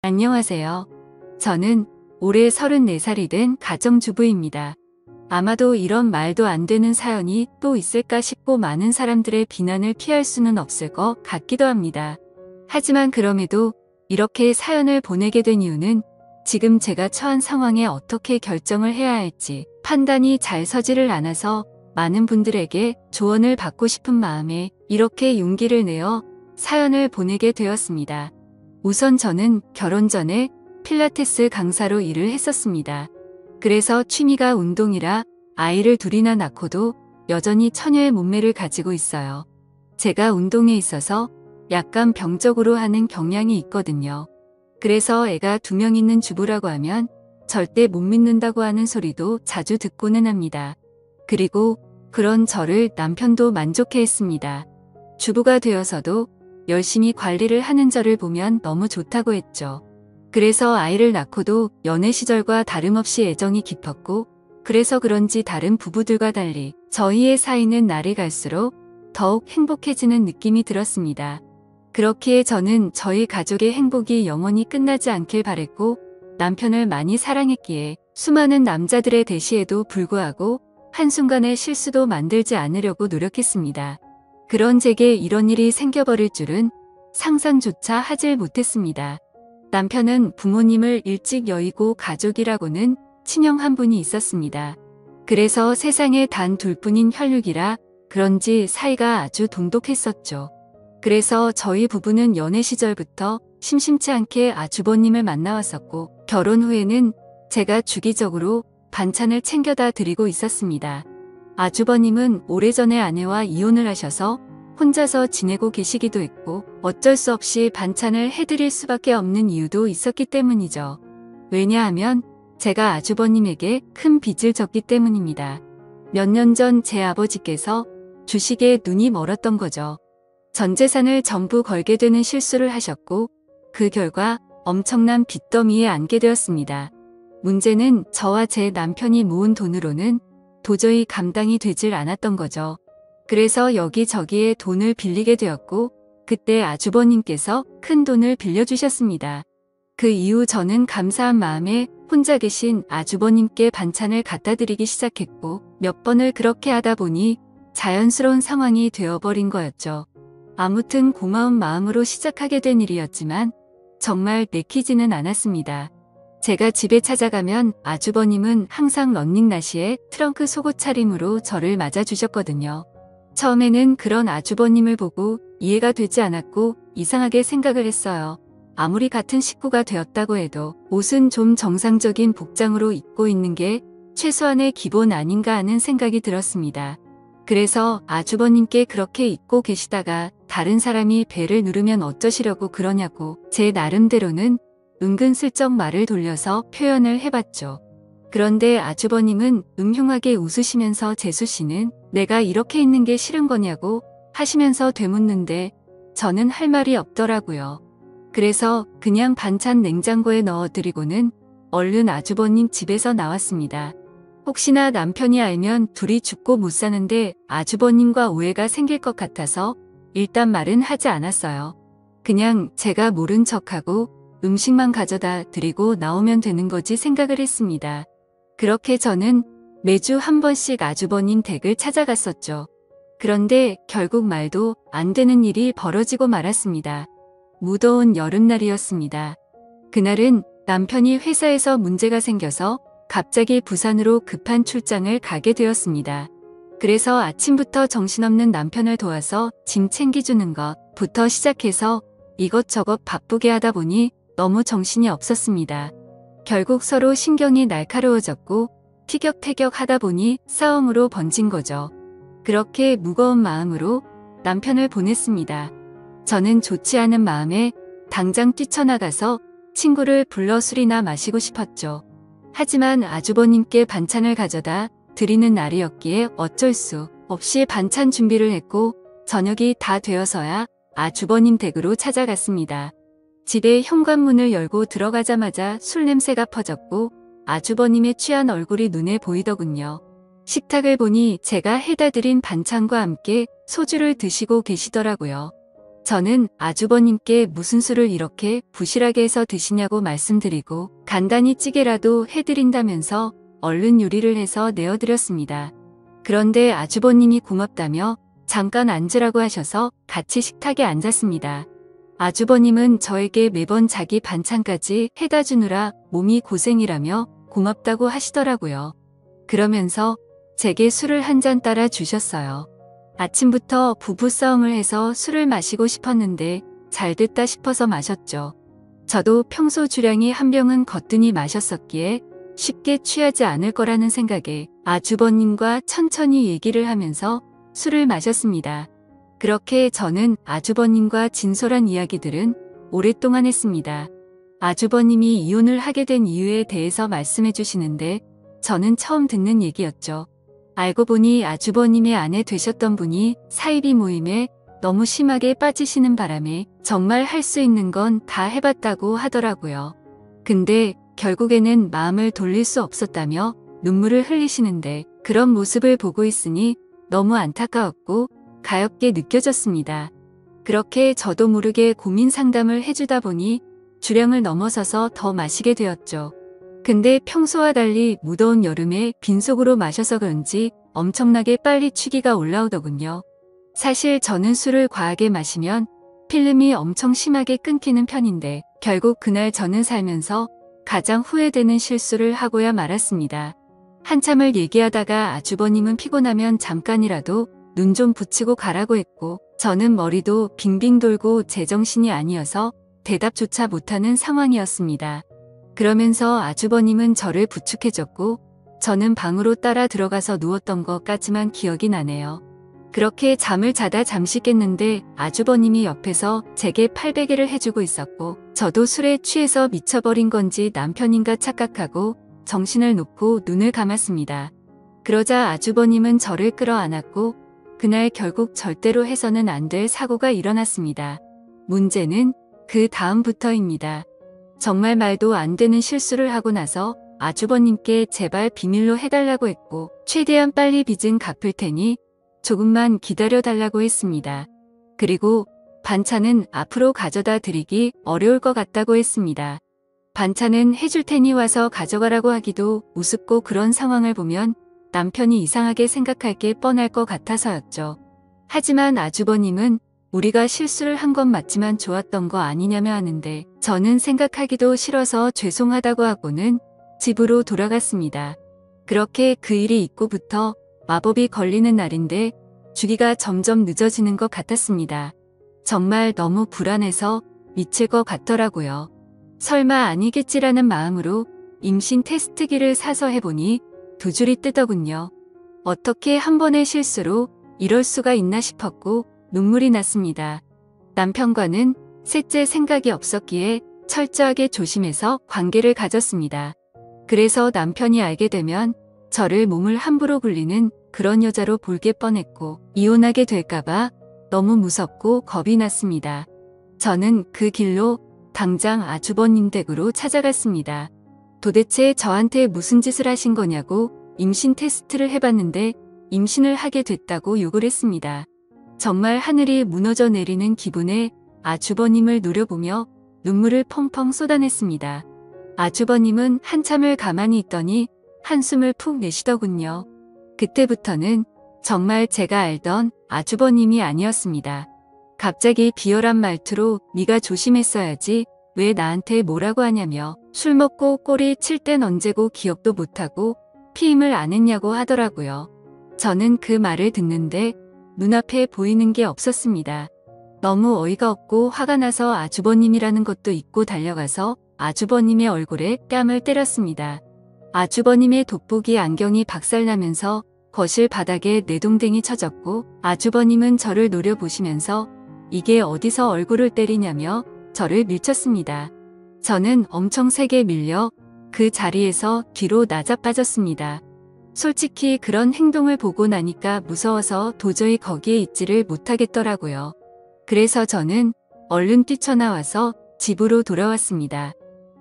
안녕하세요. 저는 올해 34살이 된 가정주부입니다. 아마도 이런 말도 안 되는 사연이 또 있을까 싶고 많은 사람들의 비난을 피할 수는 없을 것 같기도 합니다. 하지만 그럼에도 이렇게 사연을 보내게 된 이유는 지금 제가 처한 상황에 어떻게 결정을 해야 할지 판단이 잘 서지를 않아서 많은 분들에게 조언을 받고 싶은 마음에 이렇게 용기를 내어 사연을 보내게 되었습니다. 우선 저는 결혼 전에 필라테스 강사로 일을 했었습니다. 그래서 취미가 운동이라 아이를 둘이나 낳고도 여전히 처녀의 몸매를 가지고 있어요. 제가 운동에 있어서 약간 병적으로 하는 경향이 있거든요. 그래서 애가 2명 있는 주부라고 하면 절대 못 믿는다고 하는 소리도 자주 듣고는 합니다. 그리고 그런 저를 남편도 만족해 했습니다. 주부가 되어서도 열심히 관리를 하는 저를 보면 너무 좋다고 했죠. 그래서 아이를 낳고도 연애 시절과 다름없이 애정이 깊었고, 그래서 그런지 다른 부부들과 달리 저희의 사이는 날이 갈수록 더욱 행복해지는 느낌이 들었습니다. 그렇기에 저는 저희 가족의 행복이 영원히 끝나지 않길 바랬고, 남편을 많이 사랑했기에 수많은 남자들의 대시에도 불구하고 한순간의 실수도 만들지 않으려고 노력했습니다. 그런 제게 이런 일이 생겨버릴 줄은 상상조차 하질 못했습니다. 남편은 부모님을 일찍 여의고 가족이라고는 친형 한 분이 있었습니다. 그래서 세상에 단 둘뿐인 혈육이라 그런지 사이가 아주 돈독했었죠. 그래서 저희 부부는 연애 시절부터 심심치 않게 아주버님을 만나왔었고, 결혼 후에는 제가 주기적으로 반찬을 챙겨다 드리고 있었습니다. 아주버님은 오래전에 아내와 이혼을 하셔서 혼자서 지내고 계시기도 했고, 어쩔 수 없이 반찬을 해드릴 수밖에 없는 이유도 있었기 때문이죠. 왜냐하면 제가 아주버님에게 큰 빚을 졌기 때문입니다. 몇 년 전 제 아버지께서 주식에 눈이 멀었던 거죠. 전 재산을 전부 걸게 되는 실수를 하셨고, 그 결과 엄청난 빚더미에 안게 되었습니다. 문제는 저와 제 남편이 모은 돈으로는 도저히 감당이 되질 않았던 거죠. 그래서 여기저기에 돈을 빌리게 되었고, 그때 아주버님께서 큰 돈을 빌려주셨습니다. 그 이후 저는 감사한 마음에 혼자 계신 아주버님께 반찬을 갖다 드리기 시작했고, 몇 번을 그렇게 하다 보니 자연스러운 상황이 되어버린 거였죠. 아무튼 고마운 마음으로 시작하게 된 일이었지만 정말 내키지는 않았습니다. 제가 집에 찾아가면 아주버님은 항상 런닝나시에 트렁크 속옷 차림으로 저를 맞아주셨거든요. 처음에는 그런 아주버님을 보고 이해가 되지 않았고 이상하게 생각을 했어요. 아무리 같은 식구가 되었다고 해도 옷은 좀 정상적인 복장으로 입고 있는 게 최소한의 기본 아닌가 하는 생각이 들었습니다. 그래서 아주버님께 그렇게 입고 계시다가 다른 사람이 배를 누르면 어쩌시려고 그러냐고 제 나름대로는 은근슬쩍 말을 돌려서 표현을 해봤죠. 그런데 아주버님은 음흉하게 웃으시면서 재수씨는 내가 이렇게 있는 게 싫은 거냐고 하시면서 되묻는데 저는 할 말이 없더라고요. 그래서 그냥 반찬 냉장고에 넣어드리고는 얼른 아주버님 집에서 나왔습니다. 혹시나 남편이 알면 둘이 죽고 못 사는데 아주버님과 오해가 생길 것 같아서 일단 말은 하지 않았어요. 그냥 제가 모른 척하고 음식만 가져다 드리고 나오면 되는 거지 생각을 했습니다. 그렇게 저는 매주 한 번씩 아주버님 댁을 찾아갔었죠. 그런데 결국 말도 안 되는 일이 벌어지고 말았습니다. 무더운 여름날이었습니다. 그날은 남편이 회사에서 문제가 생겨서 갑자기 부산으로 급한 출장을 가게 되었습니다. 그래서 아침부터 정신없는 남편을 도와서 짐 챙겨주는 것부터 시작해서 이것저것 바쁘게 하다 보니 너무 정신이 없었습니다. 결국 서로 신경이 날카로워졌고 티격태격 하다 보니 싸움으로 번진 거죠. 그렇게 무거운 마음으로 남편을 보냈습니다. 저는 좋지 않은 마음에 당장 뛰쳐나가서 친구를 불러 술이나 마시고 싶었죠. 하지만 아주버님께 반찬을 가져다 드리는 날이었기에 어쩔 수 없이 반찬 준비를 했고 저녁이 다 되어서야 아주버님 댁으로 찾아갔습니다. 집에 현관문을 열고 들어가자마자 술 냄새가 퍼졌고 아주버님의 취한 얼굴이 눈에 보이더군요. 식탁을 보니 제가 해다 드린 반찬과 함께 소주를 드시고 계시더라고요. 저는 아주버님께 무슨 술을 이렇게 부실하게 해서 드시냐고 말씀드리고 간단히 찌개라도 해드린다면서 얼른 요리를 해서 내어드렸습니다. 그런데 아주버님이 고맙다며 잠깐 앉으라고 하셔서 같이 식탁에 앉았습니다. 아주버님은 저에게 매번 자기 반찬까지 해다 주느라 몸이 고생이라며 고맙다고 하시더라고요. 그러면서 제게 술을 한 잔 따라 주셨어요. 아침부터 부부싸움을 해서 술을 마시고 싶었는데 잘 됐다 싶어서 마셨죠. 저도 평소 주량이 한 병은 거뜬히 마셨었기에 쉽게 취하지 않을 거라는 생각에 아주버님과 천천히 얘기를 하면서 술을 마셨습니다. 그렇게 저는 아주버님과 진솔한 이야기들은 오랫동안 했습니다. 아주버님이 이혼을 하게 된 이유에 대해서 말씀해 주시는데 저는 처음 듣는 얘기였죠. 알고 보니 아주버님의 아내 되셨던 분이 사이비 모임에 너무 심하게 빠지시는 바람에 정말 할 수 있는 건 다 해봤다고 하더라고요. 근데 결국에는 마음을 돌릴 수 없었다며 눈물을 흘리시는데 그런 모습을 보고 있으니 너무 안타까웠고 가엾게 느껴졌습니다. 그렇게 저도 모르게 고민 상담을 해주다 보니 주량을 넘어서서 더 마시게 되었죠. 근데 평소와 달리 무더운 여름에 빈속으로 마셔서 그런지 엄청나게 빨리 취기가 올라오더군요. 사실 저는 술을 과하게 마시면 필름이 엄청 심하게 끊기는 편인데 결국 그날 저는 살면서 가장 후회되는 실수를 하고야 말았습니다. 한참을 얘기하다가 아주버님은 피곤하면 잠깐이라도 눈 좀 붙이고 가라고 했고 저는 머리도 빙빙 돌고 제정신이 아니어서 대답조차 못하는 상황이었습니다. 그러면서 아주버님은 저를 부축해줬고 저는 방으로 따라 들어가서 누웠던 것까지만 기억이 나네요. 그렇게 잠을 자다 잠시 깼는데 아주버님이 옆에서 제게 팔베개를 해주고 있었고 저도 술에 취해서 미쳐버린 건지 남편인가 착각하고 정신을 놓고 눈을 감았습니다. 그러자 아주버님은 저를 끌어안았고 그날 결국 절대로 해서는 안 될 사고가 일어났습니다. 문제는 그 다음부터입니다. 정말 말도 안 되는 실수를 하고 나서 아주버님께 제발 비밀로 해달라고 했고 최대한 빨리 빚은 갚을 테니 조금만 기다려달라고 했습니다. 그리고 반찬은 앞으로 가져다 드리기 어려울 것 같다고 했습니다. 반찬은 해줄 테니 와서 가져가라고 하기도 우습고 그런 상황을 보면 남편이 이상하게 생각할 게 뻔할 것 같아서였죠. 하지만 아주버님은 우리가 실수를 한 건 맞지만 좋았던 거 아니냐며 하는데 저는 생각하기도 싫어서 죄송하다고 하고는 집으로 돌아갔습니다. 그렇게 그 일이 있고부터 마법이 걸리는 날인데 주기가 점점 늦어지는 것 같았습니다. 정말 너무 불안해서 미칠 것 같더라고요. 설마 아니겠지라는 마음으로 임신 테스트기를 사서 해보니 두 줄이 뜨더군요. 어떻게 한 번의 실수로 이럴 수가 있나 싶었고 눈물이 났습니다. 남편과는 셋째 생각이 없었기에 철저하게 조심해서 관계를 가졌습니다. 그래서 남편이 알게 되면 저를 몸을 함부로 굴리는 그런 여자로 볼게 뻔했고 이혼하게 될까봐 너무 무섭고 겁이 났습니다. 저는 그 길로 당장 아주버님 댁으로 찾아갔습니다. 도대체 저한테 무슨 짓을 하신 거냐고 임신 테스트를 해봤는데 임신을 하게 됐다고 욕을 했습니다. 정말 하늘이 무너져 내리는 기분에 아주버님을 노려보며 눈물을 펑펑 쏟아냈습니다. 아주버님은 한참을 가만히 있더니 한숨을 푹 내쉬더군요. 그때부터는 정말 제가 알던 아주버님이 아니었습니다. 갑자기 비열한 말투로 네가 조심했어야지 왜 나한테 뭐라고 하냐며 술 먹고 꼬리 칠 땐 언제고 기억도 못하고 피임을 안 했냐고 하더라고요. 저는 그 말을 듣는데 눈앞에 보이는 게 없었습니다. 너무 어이가 없고 화가 나서 아주버님이라는 것도 잊고 달려가서 아주버님의 얼굴에 뺨을 때렸습니다. 아주버님의 돋보기 안경이 박살나면서 거실 바닥에 내동댕이 쳐졌고 아주버님은 저를 노려보시면서 이게 어디서 얼굴을 때리냐며 저를 밀쳤습니다. 저는 엄청 세게 밀려 그 자리에서 뒤로 나자빠졌습니다. 솔직히 그런 행동을 보고 나니까 무서워서 도저히 거기에 있지를 못하겠더라고요. 그래서 저는 얼른 뛰쳐나와서 집으로 돌아왔습니다.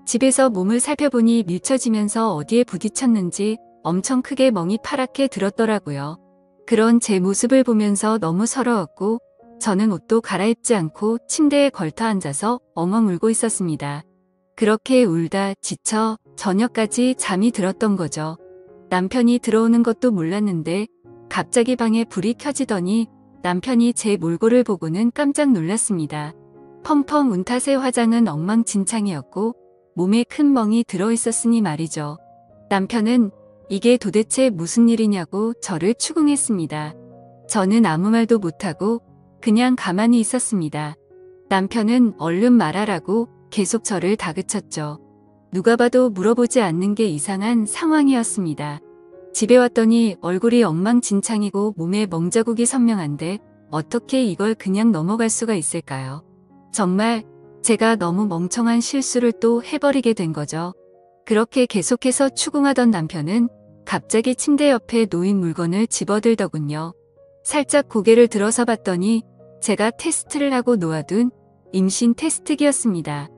집에서 몸을 살펴보니 밀쳐지면서 어디에 부딪혔는지 엄청 크게 멍이 파랗게 들었더라고요. 그런 제 모습을 보면서 너무 서러웠고 저는 옷도 갈아입지 않고 침대에 걸터 앉아서 엉엉 울고 있었습니다. 그렇게 울다 지쳐 저녁까지 잠이 들었던 거죠. 남편이 들어오는 것도 몰랐는데 갑자기 방에 불이 켜지더니 남편이 제 몰골을 보고는 깜짝 놀랐습니다. 펑펑 운 탓에 화장은 엉망진창이었고 몸에 큰 멍이 들어있었으니 말이죠. 남편은 이게 도대체 무슨 일이냐고 저를 추궁했습니다. 저는 아무 말도 못하고 그냥 가만히 있었습니다. 남편은 얼른 말하라고 계속 저를 다그쳤죠. 누가 봐도 물어보지 않는 게 이상한 상황이었습니다. 집에 왔더니 얼굴이 엉망진창이고 몸에 멍자국이 선명한데 어떻게 이걸 그냥 넘어갈 수가 있을까요? 정말 제가 너무 멍청한 실수를 또 해버리게 된 거죠. 그렇게 계속해서 추궁하던 남편은 갑자기 침대 옆에 놓인 물건을 집어들더군요. 살짝 고개를 들어서 봤더니 제가 테스트를 하고 놓아둔 임신 테스트기였습니다.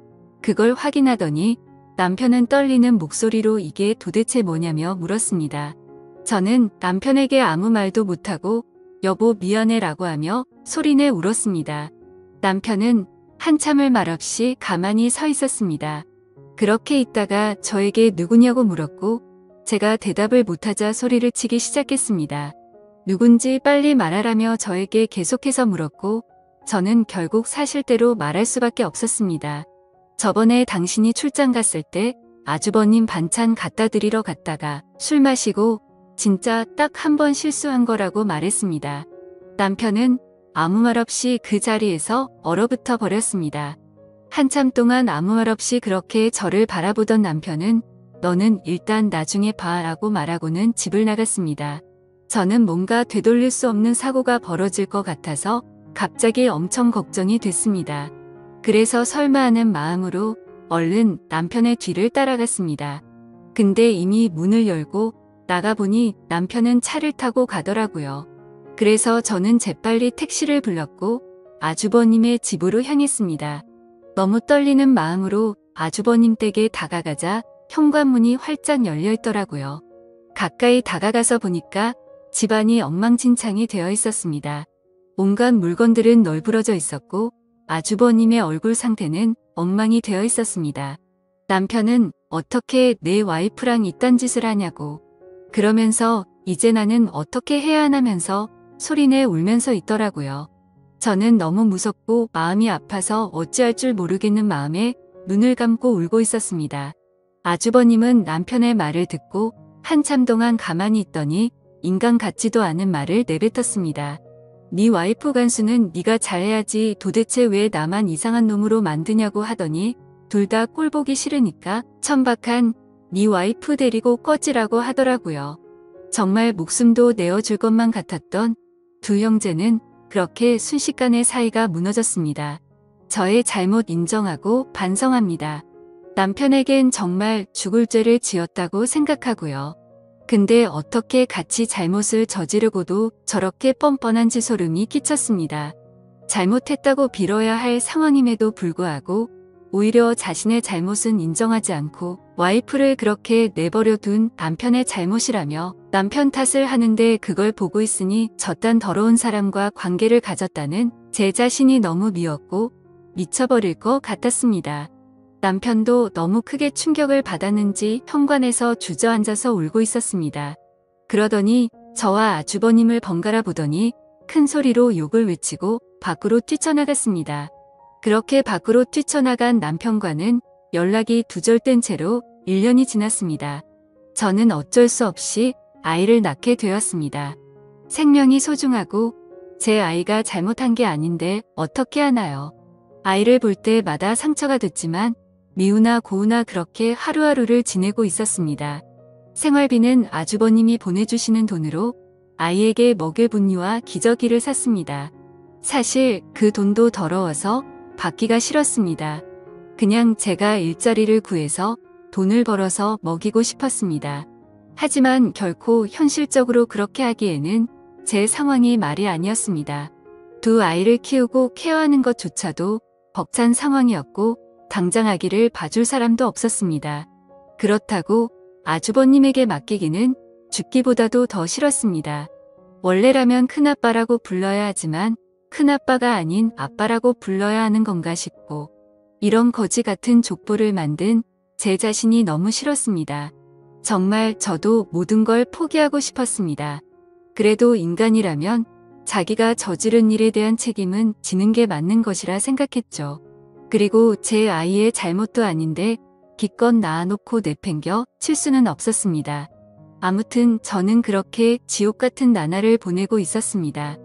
그걸 확인하더니 남편은 떨리는 목소리로 이게 도대체 뭐냐며 물었습니다. 저는 남편에게 아무 말도 못하고 여보 미안해 라고 하며 소리내 울었습니다. 남편은 한참을 말없이 가만히 서 있었습니다. 그렇게 있다가 저에게 누구냐고 물었고 제가 대답을 못하자 소리를 치기 시작했습니다. 누군지 빨리 말하라며 저에게 계속해서 물었고 저는 결국 사실대로 말할 수밖에 없었습니다. 저번에 당신이 출장 갔을 때 아주버님 반찬 갖다 드리러 갔다가 술 마시고 진짜 딱 한 번 실수한 거라고 말했습니다. 남편은 아무 말 없이 그 자리에서 얼어붙어 버렸습니다. 한참 동안 아무 말 없이 그렇게 저를 바라보던 남편은 너는 일단 나중에 봐 라고 말하고는 집을 나갔습니다. 저는 뭔가 되돌릴 수 없는 사고가 벌어질 것 같아서 갑자기 엄청 걱정이 됐습니다. 그래서 설마 하는 마음으로 얼른 남편의 뒤를 따라갔습니다. 근데 이미 문을 열고 나가보니 남편은 차를 타고 가더라고요. 그래서 저는 재빨리 택시를 불렀고 아주버님의 집으로 향했습니다. 너무 떨리는 마음으로 아주버님 댁에 다가가자 현관문이 활짝 열려 있더라고요. 가까이 다가가서 보니까 집안이 엉망진창이 되어 있었습니다. 온갖 물건들은 널브러져 있었고 아주버님의 얼굴 상태는 엉망이 되어 있었습니다. 남편은 어떻게 내 와이프랑 이딴 짓을 하냐고 그러면서 이제 나는 어떻게 해야 하냐면서 소리내 울면서 있더라고요. 저는 너무 무섭고 마음이 아파서 어찌할 줄 모르겠는 마음에 눈을 감고 울고 있었습니다. 아주버님은 남편의 말을 듣고 한참 동안 가만히 있더니 인간 같지도 않은 말을 내뱉었습니다. 네 와이프 간수는 네가 잘해야지 도대체 왜 나만 이상한 놈으로 만드냐고 하더니 둘 다 꼴보기 싫으니까 천박한 네 와이프 데리고 꺼지라고 하더라고요. 정말 목숨도 내어줄 것만 같았던 두 형제는 그렇게 순식간에 사이가 무너졌습니다. 저의 잘못 인정하고 반성합니다. 남편에겐 정말 죽을 죄를 지었다고 생각하고요. 근데 어떻게 같이 잘못을 저지르고도 저렇게 뻔뻔한지 소름이 끼쳤습니다. 잘못했다고 빌어야 할 상황임에도 불구하고 오히려 자신의 잘못은 인정하지 않고 와이프를 그렇게 내버려 둔 남편의 잘못이라며 남편 탓을 하는데 그걸 보고 있으니 저딴 더러운 사람과 관계를 가졌다는 제 자신이 너무 미웠고 미쳐버릴 것 같았습니다. 남편도 너무 크게 충격을 받았는지 현관에서 주저앉아서 울고 있었습니다. 그러더니 저와 아주버님을 번갈아 보더니 큰 소리로 욕을 외치고 밖으로 뛰쳐나갔습니다. 그렇게 밖으로 뛰쳐나간 남편과는 연락이 두절된 채로 1년이 지났습니다. 저는 어쩔 수 없이 아이를 낳게 되었습니다. 생명이 소중하고 제 아이가 잘못한 게 아닌데 어떻게 하나요? 아이를 볼 때마다 상처가 됐지만 미우나 고우나 그렇게 하루하루를 지내고 있었습니다. 생활비는 아주버님이 보내주시는 돈으로 아이에게 먹일 분유와 기저귀를 샀습니다. 사실 그 돈도 더러워서 받기가 싫었습니다. 그냥 제가 일자리를 구해서 돈을 벌어서 먹이고 싶었습니다. 하지만 결코 현실적으로 그렇게 하기에는 제 상황이 말이 아니었습니다. 두 아이를 키우고 케어하는 것조차도 벅찬 상황이었고 당장 아기를 봐줄 사람도 없었습니다. 그렇다고 아주버님에게 맡기기는 죽기보다도 더 싫었습니다. 원래라면 큰아빠라고 불러야 하지만 큰아빠가 아닌 아빠라고 불러야 하는 건가 싶고 이런 거지 같은 족보를 만든 제 자신이 너무 싫었습니다. 정말 저도 모든 걸 포기하고 싶었습니다. 그래도 인간이라면 자기가 저지른 일에 대한 책임은 지는 게 맞는 것이라 생각했죠. 그리고 제 아이의 잘못도 아닌데 기껏 낳아놓고 내팽겨 칠 수는 없었습니다. 아무튼 저는 그렇게 지옥 같은 나날을 보내고 있었습니다.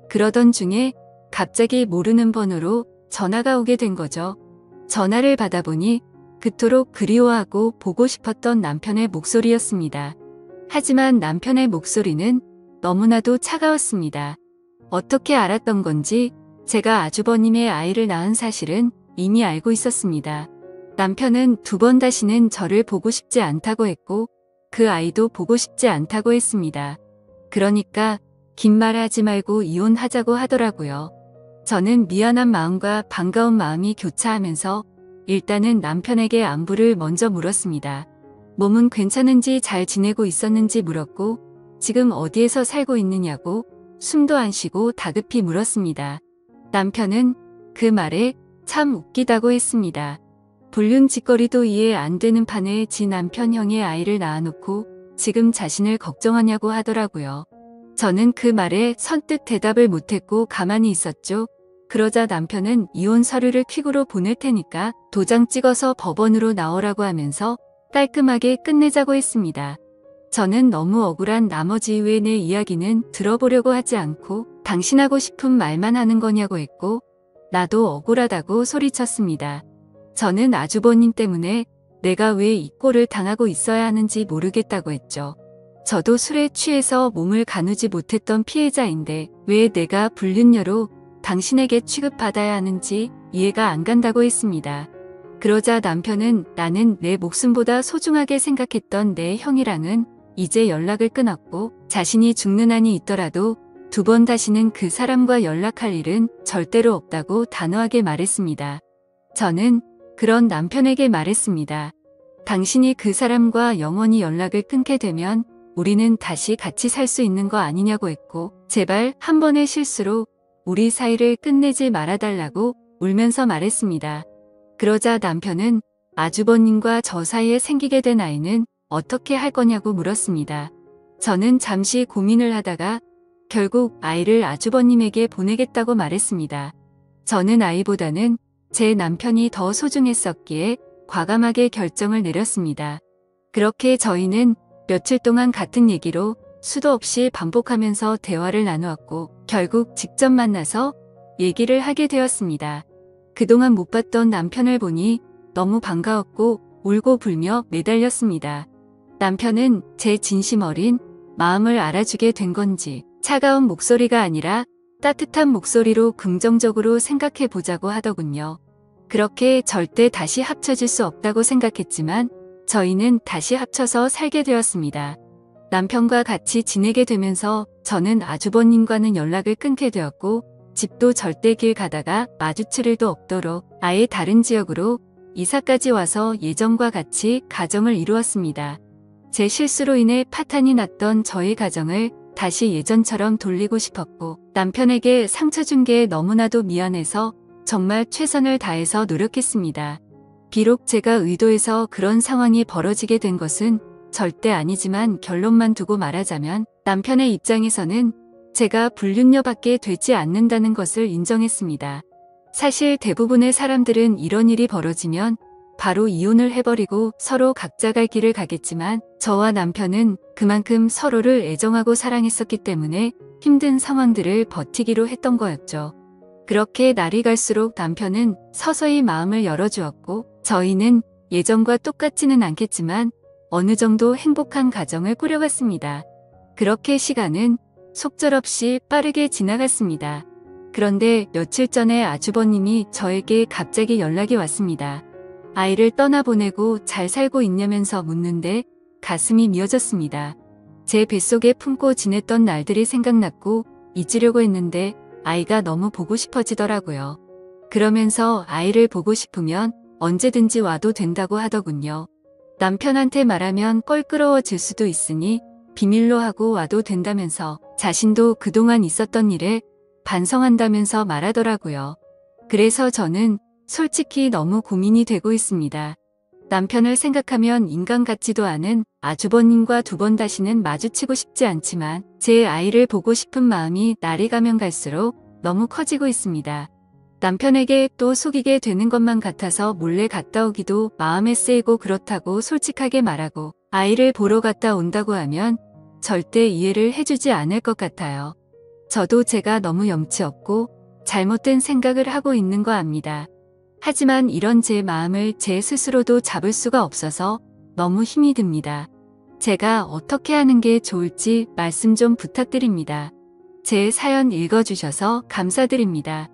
그러던 중에 갑자기 모르는 번호로 전화가 오게 된 거죠. 전화를 받아보니 그토록 그리워하고 보고 싶었던 남편의 목소리였습니다. 하지만 남편의 목소리는 너무나도 차가웠습니다. 어떻게 알았던 건지 제가 아주버님의 아이를 낳은 사실은 이미 알고 있었습니다. 남편은 2번 다시는 저를 보고 싶지 않다고 했고 그 아이도 보고 싶지 않다고 했습니다. 그러니까 긴 말 하지 말고 이혼하자고 하더라고요. 저는 미안한 마음과 반가운 마음이 교차하면서 일단은 남편에게 안부를 먼저 물었습니다. 몸은 괜찮은지 잘 지내고 있었는지 물었고 지금 어디에서 살고 있느냐고 숨도 안 쉬고 다급히 물었습니다. 남편은 그 말에 참 웃기다고 했습니다. 불륜짓거리도 이해 안 되는 판에 지 남편 형의 아이를 낳아놓고 지금 자신을 걱정하냐고 하더라고요. 저는 그 말에 선뜻 대답을 못했고 가만히 있었죠. 그러자 남편은 이혼 서류를 퀵으로 보낼 테니까 도장 찍어서 법원으로 나오라고 하면서 깔끔하게 끝내자고 했습니다. 저는 너무 억울한 나머지 왜 내 이야기는 들어보려고 하지 않고 당신하고 싶은 말만 하는 거냐고 했고 나도 억울하다고 소리쳤습니다. 저는 아주버님 때문에 내가 왜 이 꼴을 당하고 있어야 하는지 모르겠다고 했죠. 저도 술에 취해서 몸을 가누지 못했던 피해자인데 왜 내가 불륜녀로 당신에게 취급받아야 하는지 이해가 안 간다고 했습니다. 그러자 남편은 나는 내 목숨보다 소중하게 생각했던 내 형이랑은 이제 연락을 끊었고 자신이 죽는 한이 있더라도 2번 다시는 그 사람과 연락할 일은 절대로 없다고 단호하게 말했습니다. 저는 그런 남편에게 말했습니다. 당신이 그 사람과 영원히 연락을 끊게 되면 우리는 다시 같이 살 수 있는 거 아니냐고 했고 제발 한 번의 실수로 우리 사이를 끝내지 말아달라고 울면서 말했습니다. 그러자 남편은 아주버님과 저 사이에 생기게 된 아이는 어떻게 할 거냐고 물었습니다. 저는 잠시 고민을 하다가 결국 아이를 아주버님에게 보내겠다고 말했습니다. 저는 아이보다는 제 남편이 더 소중했었기에 과감하게 결정을 내렸습니다. 그렇게 저희는 며칠 동안 같은 얘기로 수도 없이 반복하면서 대화를 나누었고 결국 직접 만나서 얘기를 하게 되었습니다. 그동안 못 봤던 남편을 보니 너무 반가웠고 울고 불며 매달렸습니다. 남편은 제 진심 어린 마음을 알아주게 된 건지 차가운 목소리가 아니라 따뜻한 목소리로 긍정적으로 생각해 보자고 하더군요. 그렇게 절대 다시 합쳐질 수 없다고 생각했지만 저희는 다시 합쳐서 살게 되었습니다. 남편과 같이 지내게 되면서 저는 아주버님과는 연락을 끊게 되었고 집도 절대 길 가다가 마주칠 일도 없도록 아예 다른 지역으로 이사까지 와서 예전과 같이 가정을 이루었습니다. 제 실수로 인해 파탄이 났던 저희 가정을 다시 예전처럼 돌리고 싶었고 남편에게 상처 준 게 너무나도 미안해서 정말 최선을 다해서 노력했습니다. 비록 제가 의도해서 그런 상황이 벌어지게 된 것은 절대 아니지만 결론만 두고 말하자면 남편의 입장에서는 제가 불륜녀밖에 되지 않는다는 것을 인정했습니다. 사실 대부분의 사람들은 이런 일이 벌어지면 바로 이혼을 해버리고 서로 각자 갈 길을 가겠지만 저와 남편은 그만큼 서로를 애정하고 사랑했었기 때문에 힘든 상황들을 버티기로 했던 거였죠. 그렇게 날이 갈수록 남편은 서서히 마음을 열어주었고 저희는 예전과 똑같지는 않겠지만 어느 정도 행복한 가정을 꾸려갔습니다. 그렇게 시간은 속절없이 빠르게 지나갔습니다. 그런데 며칠 전에 아주버님이 저에게 갑자기 연락이 왔습니다. 아이를 떠나보내고 잘 살고 있냐면서 묻는데 가슴이 미어졌습니다. 제 뱃속에 품고 지냈던 날들이 생각났고 잊으려고 했는데 아이가 너무 보고 싶어지더라고요. 그러면서 아이를 보고 싶으면 언제든지 와도 된다고 하더군요. 남편한테 말하면 껄끄러워질 수도 있으니 비밀로 하고 와도 된다면서 자신도 그동안 있었던 일에 반성한다면서 말하더라고요. 그래서 저는 솔직히 너무 고민이 되고 있습니다. 남편을 생각하면 인간 같지도 않은 아주버님과 두 번 다시는 마주치고 싶지 않지만 제 아이를 보고 싶은 마음이 날이 가면 갈수록 너무 커지고 있습니다. 남편에게 또 속이게 되는 것만 같아서 몰래 갔다 오기도 마음에 쓰이고 그렇다고 솔직하게 말하고 아이를 보러 갔다 온다고 하면 절대 이해를 해주지 않을 것 같아요. 저도 제가 너무 염치 없고 잘못된 생각을 하고 있는 거 압니다. 하지만 이런 제 마음을 제 스스로도 잡을 수가 없어서 너무 힘이 듭니다. 제가 어떻게 하는 게 좋을지 말씀 좀 부탁드립니다. 제 사연 읽어주셔서 감사드립니다.